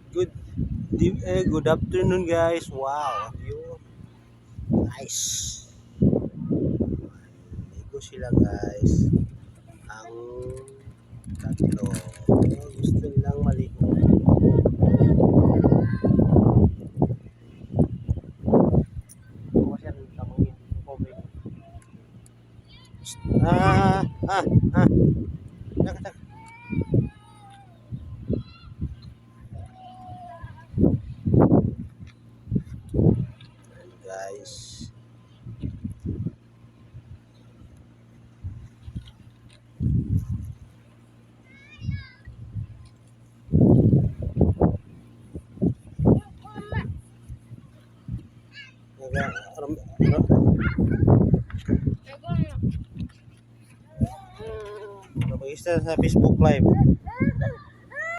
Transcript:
Good good afternoon guys. Wow, view. Nice. Ligo sila guys. Ang tatlo. Gusto nilang maligo. Ah, ah, ah. Taka, taka. Ayan, guys. Mag-isa sa Facebook Live.